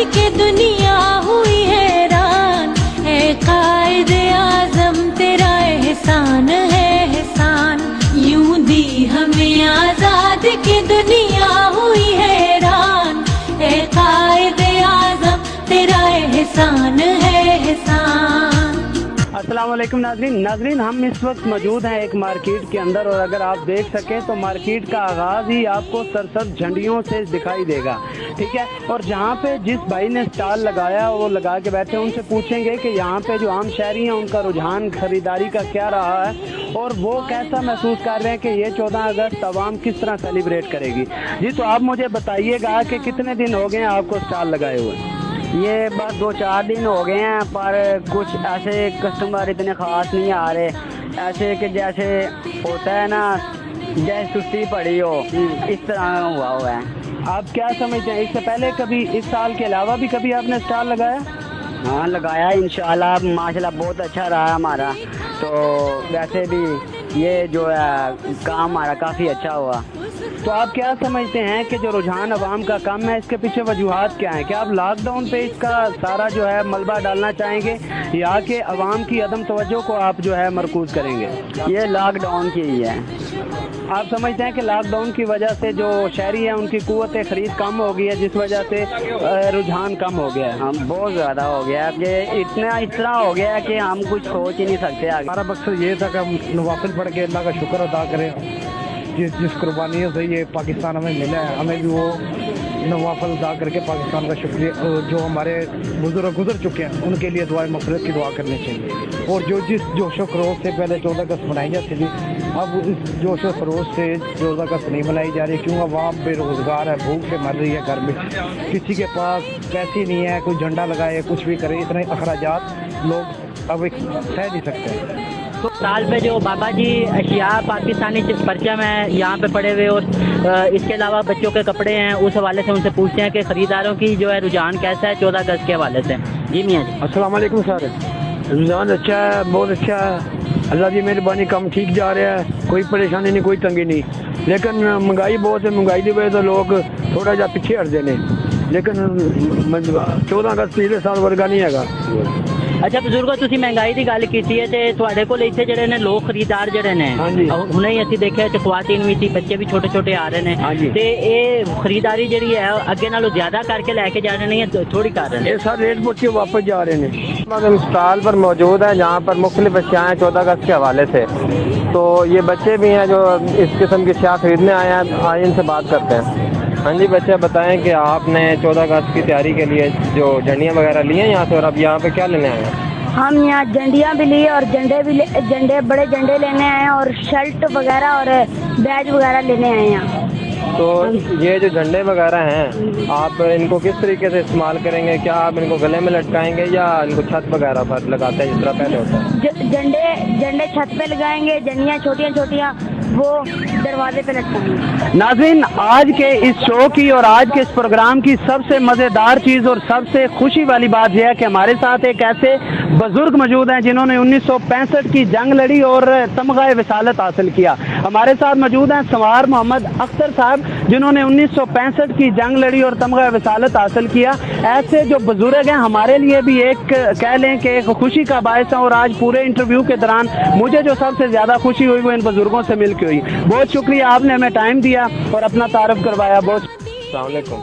के दुनिया हुई हैरान, है कायद आज़म तेरा एहसान है एहसान, यूं दी हमें आजाद की दुनिया हुई हैरान, है कायद आज़म तेरा एहसान है एहसान। अस्सलाम वालेकुम नाज़रीन, हम इस वक्त मौजूद हैं एक मार्केट के अंदर, और अगर आप देख सकें तो मार्केट का आगाज़ ही आपको सरसब्ज़ झंडियों से दिखाई देगा, ठीक है। और जहाँ पे जिस भाई ने स्टॉल लगाया वो लगा के बैठे, उनसे पूछेंगे कि यहाँ पे जो आम शहरी हैं उनका रुझान ख़रीदारी का क्या रहा है और वो कैसा महसूस कर रहे हैं कि ये 14 अगस्त आवाम किस तरह सेलिब्रेट करेगी। जी तो आप मुझे बताइएगा कि कितने दिन हो गए हैं आपको स्टॉल लगाए हुए? ये बस 2-4 दिन हो गए हैं, पर कुछ ऐसे कस्टमर इतने ख़ास नहीं आ रहे, ऐसे कि जैसे होता है ना जैसे सुस्ती पड़ी हो, इस तरह हुआ है। आप क्या समझते हैं, इससे पहले कभी इस साल के अलावा भी कभी आपने स्टॉल लगाया? हाँ लगाया, इंशाल्लाह माशाल्लाह बहुत अच्छा रहा हमारा, तो वैसे भी ये जो है काम हमारा काफ़ी अच्छा हुआ। तो आप क्या समझते हैं कि जो रुझान अवाम का कम है, इसके पीछे वजूहात क्या हैं? क्या आप लॉकडाउन पे इसका सारा जो है मलबा डालना चाहेंगे या कि अवाम की अदम तवज्जो को आप जो है मरकूज़ करेंगे? ये लॉकडाउन की ही है। आप समझते हैं कि लॉकडाउन की वजह से जो शहरी है उनकी कुव्वत ख़रीद कम हो गई है, जिस वजह से रुझान कम हो गया है? हम बहुत ज़्यादा हो गया है, कि इतना इस तरह हो गया है कि हम कुछ सोच ही नहीं सकते आगे। हमारा मकसद ये था कि हम नवाफिल पढ़ के अल्लाह का शुक्र अदा करें, जिस कुर्बानियों से ये पाकिस्तान हमें मिला है, हमें भी वो नवाफिल अदा करके पाकिस्तान का शुक्रिया, जो हमारे बुजुर्ग गुजर चुके हैं उनके लिए दुआ मग़फ़िरत की दुआ करनी चाहिए। और जो जिस जोश व खरोश से पहले 14 अगस्त मनाई जाती थी, अब इस जोश व खरोश से 14 अगस्त नहीं मनाई जा रही, क्यों? अवाम बेरोज़गार है, भूख से मर रही है घर में, किसी के पास पैसे नहीं है, कोई झंडा लगाए कुछ भी करे, इतने अखराजात लोग अब एक सह नहीं सकते। तो साल पे जो बाबा जी अशिया पाकिस्तानी परचम है यहाँ पे पड़े हुए, और इसके अलावा बच्चों के कपड़े हैं, उस हवाले से उनसे पूछते हैं कि ख़रीदारों की जो है रुझान कैसा है 14 अगस्त के हवाले से। जी मियाँ जी। अस्सलाम वालेकुम सर। रुझान अच्छा है, बहुत अच्छा है, अल्लाह की मेहरबानी, काम ठीक जा रहा है, कोई परेशानी नहीं, कोई तंगी नहीं। लेकिन महंगाई बहुत है, महंगाई की वजह से लोग थोड़ा जा पिछे हटते हैं, लेकिन 14 अगस्त पिछले साल वर्गा नहीं है। अच्छा बजुर्गो, तुसी महंगाई की गल की है, तो तुहाडे कोल इत्थे जिहड़े ने लोग खरीदार जिहड़े ने, हुणे ही असीं देखिआ ते ख्वातीन भी सी, बच्चे भी छोटे छोटे आ रहे हैं, ते ये खरीदारी जिहड़ी है अगे नालों ज्यादा करके लैके जा रहे हैं या थोड़ी कर रहे हैं? ये सर रेट पूछ के वापस जा रहे हैं। हम स्टॉल पर मौजूद हैं जहाँ पर मुख्तलिफ अशिया हैं 14 अगस्त के हवाले से, तो ये बच्चे भी हैं जो इस किस्म की अशिया खरीदने आए हैं, आइए इनसे बात करते हैं। हाँ जी बच्चे, बताएं कि आपने 14 अगस्त की तैयारी के लिए जो झंडियाँ वगैरह ली हैं यहाँ से, और अब यहाँ पे क्या लेने आए हैं? हम यहाँ झंडियाँ भी लिए और झंडे बड़े झंडे लेने आए हैं, और शर्ट वगैरह और बैज वगैरह लेने आए हैं। तो ये जो झंडे वगैरह हैं, आप इनको किस तरीके से इस्तेमाल करेंगे? क्या आप इनको गले में लटकाएंगे या इनको छत वगैरह पर लगाते हैं जिस तरह पहले होता है? झंडे छत पे लगाएंगे, झंडियाँ छोटियाँ छोटियाँ वो दरवाजे पे लटकाएंगे। नाज़रीन, आज के इस शो की और आज के इस प्रोग्राम की सबसे मज़ेदार चीज़ और सबसे खुशी वाली बात यह है कि हमारे साथ एक ऐसे बुजुर्ग मौजूद हैं जिन्होंने 1965 की जंग लड़ी और तमग़ा विसालत हासिल किया। हमारे साथ मौजूद हैं सवार मोहम्मद अख्तर साहब, जिन्होंने 1965 की जंग लड़ी और तमग़ा विसालत हासिल किया। ऐसे जो बुजुर्ग हैं हमारे लिए भी एक कह लें कि एक खुशी का बायस है, और आज पूरे इंटरव्यू के दौरान मुझे जो सबसे ज़्यादा खुशी हुई वो इन बुजुर्गों से मिलकर हुई। बहुत शुक्रिया, आपने हमें टाइम दिया और अपना तारुफ करवाया। बहुत अस्सलाम वालेकुम।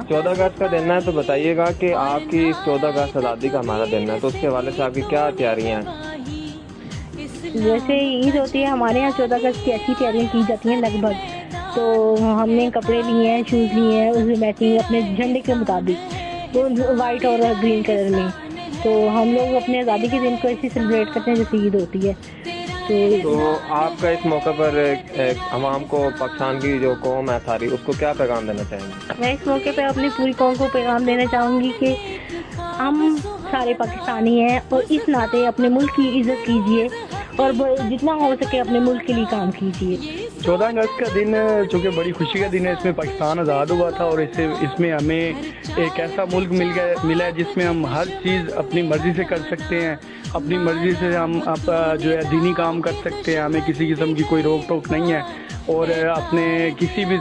14 अगस्त का दिन है, तो बताइएगा कि आपकी 14 अगस्त आज़ादी का हमारा दिन है, तो उसके हवाले से आपकी क्या तैयारियाँ हैं? जैसे ईद होती है हमारे यहाँ 14 अगस्त की अच्छी तैयारियाँ की जाती हैं लगभग, तो हमने कपड़े लिए हैं, शूज़ लिए हैं, उसमें मैचिंग अपने झंडे के मुताबिक, तो वाइट और ग्रीन कलर में। तो हम लोग अपने आज़ादी के दिन को ऐसे सेलिब्रेट करते हैं जैसे ईद होती है। तो आपका इस मौके पर आवाम को, पाकिस्तान की जो कौम है सारी, उसको क्या पैगाम देना चाहेंगे? मैं इस मौके पे अपनी पूरी कौम को पैगाम देना चाहूँगी कि हम सारे पाकिस्तानी हैं और इस नाते अपने मुल्क की इज़्ज़त कीजिए और जितना हो सके अपने मुल्क के लिए काम कीजिए। 14 अगस्त का दिन चूँकि बड़ी खुशी का दिन है, इसमें पाकिस्तान आज़ाद हुआ था और इसमें हमें एक ऐसा मुल्क मिला है जिसमें हम हर चीज़ अपनी मर्ज़ी से कर सकते हैं, अपनी मर्ज़ी से हम जो है दीनी काम कर सकते हैं, हमें किसी किस्म की कोई रोक टोक नहीं है। اور اپنے کسی بھی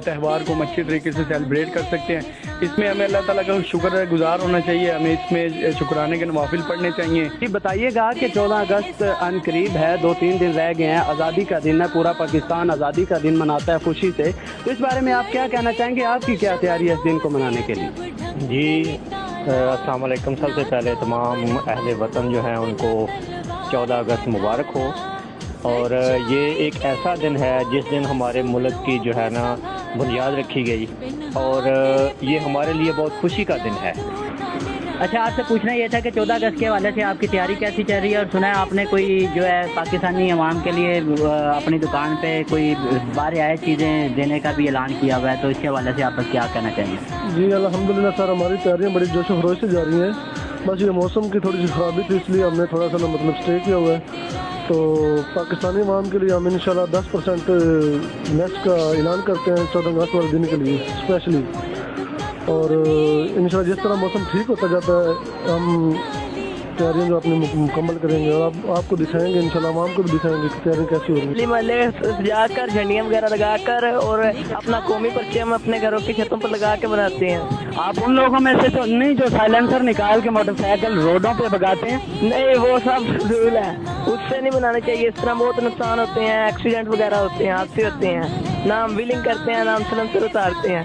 تہوار کو اچھی طریقے سے سیلیبریٹ کر سکتے ہیں. اس میں ہمیں اللہ تعالیٰ کا شکر گزار ہونا چاہیے, ہمیں اس میں شکرانے کے نوافل پڑھنے چاہیے. جی بتائیے گا کہ 14 اگست ان قریب ہے, 2-3 دن رہ گئے ہیں, آزادی کا دن ہے, پورا پاکستان آزادی کا دن مناتا ہے خوشی سے, تو اس بارے میں آپ کیا کہنا چاہیں گے, آپ کی کیا تیاری ہے اس دن کو منانے کے لیے؟ جی السلام علیکم. سب سے پہلے تمام اہل وطن جو ہیں ان کو 14 اگست مبارک ہو. اور یہ ایک ایسا دن ہے جس دن ہمارے ملک کی جو ہے نا بنیاد رکھی گئی, اور یہ ہمارے لیے بہت خوشی کا دن ہے. اچھا, آپ سے پوچھنا یہ تھا کہ 14 اگست کے حوالے سے آپ کی تیاری کیسی چل رہی ہے, اور سنا ہے آپ نے کوئی جو ہے پاکستانی عوام کے لیے اپنی دکان پہ کوئی باہر آئے چیزیں دینے کا بھی اعلان کیا ہوا ہے, تو اس کے حوالے سے آپ بس کیا کہنا چاہیں گے؟ جی الحمدللہ سر, ہماری تیاریاں بڑی جوش و خروش سے جا رہی ہیں. بس یہ موسم کی تھوڑی سی خرابی تھی, اس لیے ہم نے تھوڑا سا مطلب اسٹے کیا ہوا ہے. تو پاکستانی عوام کے لیے ہم انشاءاللہ 10% لیس کا اعلان کرتے ہیں 14 اگست والے دن کے لیے اسپیشلی. اور انشاءاللہ جس طرح موسم ٹھیک ہوتا جاتا ہے ہم تیاریاں جو اپنی مکمل کریں گے, اور آپ کو دکھائیں گے, انشاءاللہ عوام کو بھی دکھائیں گے کہ تیاریاں کیسی ہو رہی ہیں. محلے سجا کر جھنڈیاں وغیرہ لگا کر اور اپنا قومی پرچم اپنے گھروں کی چھتوں پر لگا کے بناتے ہیں. آپ ان لوگوں میں سے تو نہیں جو سائلنسر نکال کے موٹر سائیکل روڈوں پہ بگاتے ہیں؟ نہیں, وہ سب فضول ہے, اس سے نہیں بنانے چاہیے. اس طرح بہت نقصان ہوتے ہیں, ایکسیڈنٹ وغیرہ ہوتے ہیں, حادثے ہوتے ہیں. نہ ہم ویلنگ کرتے ہیں, نہ ہم سائلنسر اتارتے ہیں.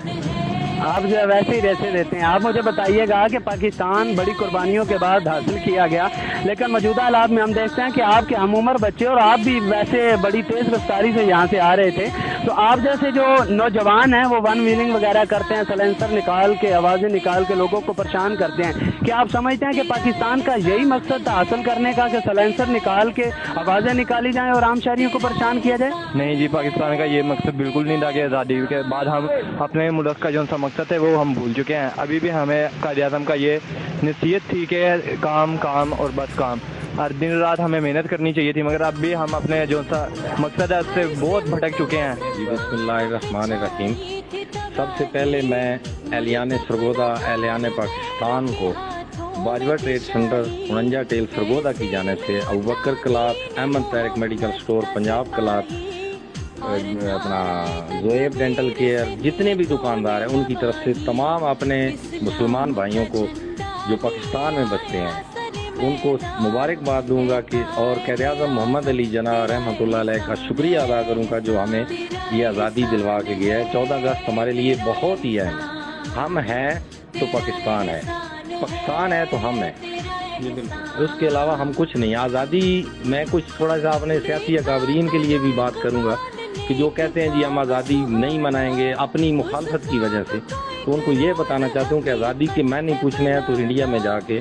آپ جو ہے ویسے ہی ریسے دیتے ہیں. آپ مجھے بتائیے گا کہ پاکستان بڑی قربانیوں کے بعد حاصل کیا گیا, لیکن موجودہ حالات میں ہم دیکھتے ہیں کہ آپ کے ہم عمر بچے اور آپ بھی ویسے بڑی تیز رفتاری سے یہاں سے آ رہے تھے, تو آپ جیسے جو نوجوان ہیں وہ ون ویلنگ وغیرہ کرتے ہیں, سلنسر نکال کے آوازیں نکال کے لوگوں کو پریشان کرتے ہیں. کیا آپ سمجھتے ہیں کہ پاکستان کا یہی مقصد تھا حاصل کرنے کا کہ سلنسر نکال کے آوازیں نکالی جائیں اور عام شہریوں کو پریشان کیا جائے؟ نہیں جی, پاکستان کا یہ مقصد بالکل نہیں تھا کہ آزادی کے بعد ہم اپنے ملک کا جو سا مقصد ہے وہ ہم بھول چکے ہیں. ابھی بھی ہمیں قائد اعظم کا یہ نصیحت تھی کہ کام کام اور بس کام, ہر دن رات ہمیں محنت کرنی چاہیے تھی, مگر اب بھی ہم اپنے جو سا مقصد ہے اس سے بہت بھٹک چکے ہیں. بسم اللہ الرحمن الرحیم. سب سے پہلے میں اہلیان سرگودا, اہلیان پاکستان کو باجوہ ٹریڈ سینٹر 49 ٹیل سرگودا کی جانب سے, Abubakar cloth, Ahmad Tariq medical store, Punjab cloth, اپنا زویب ڈینٹل کیئر, جتنے بھی دکاندار ہیں ان کی طرف سے تمام اپنے مسلمان بھائیوں کو جو پاکستان میں بستے ہیں ان کو مبارکباد دوں گا کہ, اور قائد اعظم محمد علی جناح رحمۃ اللہ علیہ کا شکریہ ادا کروں گا جو ہمیں یہ آزادی دلوا کے گیا ہے. 14 اگست ہمارے لیے بہت ہی اہم ہے. ہم ہیں تو پاکستان ہے, پاکستان ہے تو ہم ہیں, اس کے علاوہ ہم کچھ نہیں. آزادی میں کچھ تھوڑا سا اپنے سیاسی اکابرین کے لیے بھی بات کروں گا کہ جو کہتے ہیں جی ہم آزادی نہیں منائیں گے اپنی مخالفت کی وجہ سے, تو ان کو یہ بتانا چاہتا ہوں کہ آزادی کے میں نہیں پوچھنے ہیں تو انڈیا میں جا کے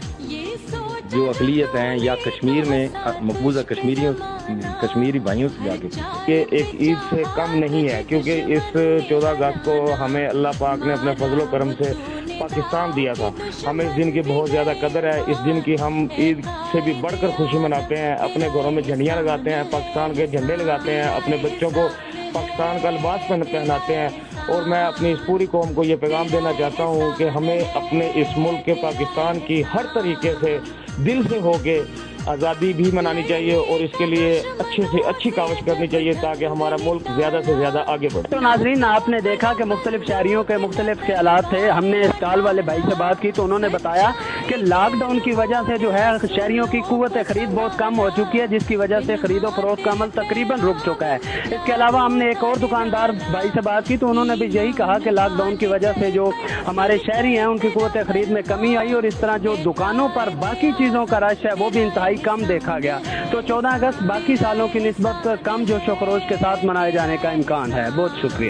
جو اقلیت ہیں یا کشمیر میں مقبوضہ کشمیری بھائیوں سے جا کے یہ ایک عید سے کم نہیں ہے, کیونکہ اس 14 اگست کو ہمیں اللہ پاک نے اپنے فضل و کرم سے پاکستان دیا تھا. ہمیں اس دن کی بہت زیادہ قدر ہے. اس دن کی ہم عید سے بھی بڑھ کر خوشی مناتے ہیں, اپنے گھروں میں جھنڈیاں لگاتے ہیں, پاکستان کے جھنڈے لگاتے ہیں, اپنے بچوں کو پاکستان کا لباس پہناتے ہیں. اور میں اپنی اس پوری قوم کو یہ پیغام دینا چاہتا ہوں کہ ہمیں اپنے اس ملک کے پاکستان کی ہر طریقے سے دل سے ہو کے آزادی بھی منانی چاہیے, اور اس کے لیے اچھے سے اچھی کاوش کرنی چاہیے تاکہ ہمارا ملک زیادہ سے زیادہ آگے بڑھے. تو ناظرین, آپ نے دیکھا کہ مختلف شہریوں کے مختلف خیالات تھے. ہم نے اسٹال والے بھائی سے بات کی تو انہوں نے بتایا کہ لاک ڈاؤن کی وجہ سے جو ہے شہریوں کی قوت خرید بہت کم ہو چکی ہے, جس کی وجہ سے خرید و فروخت کا عمل تقریباً رک چکا ہے. اس کے علاوہ ہم نے ایک اور دکاندار بھائی سے بات کی تو انہوں نے بھی یہی کہا کہ لاک ڈاؤن کی وجہ سے جو ہمارے شہری ہیں ان کی قوت خرید میں کمی آئی, اور اس طرح جو دکانوں پر باقی چیزوں کا رش ہے وہ بھی انتہائی کم دیکھا گیا. تو 14 اگست باقی سالوں کی نسبت کم جوش و خروش کے ساتھ منائے جانے کا امکان ہے. بہت شکریہ.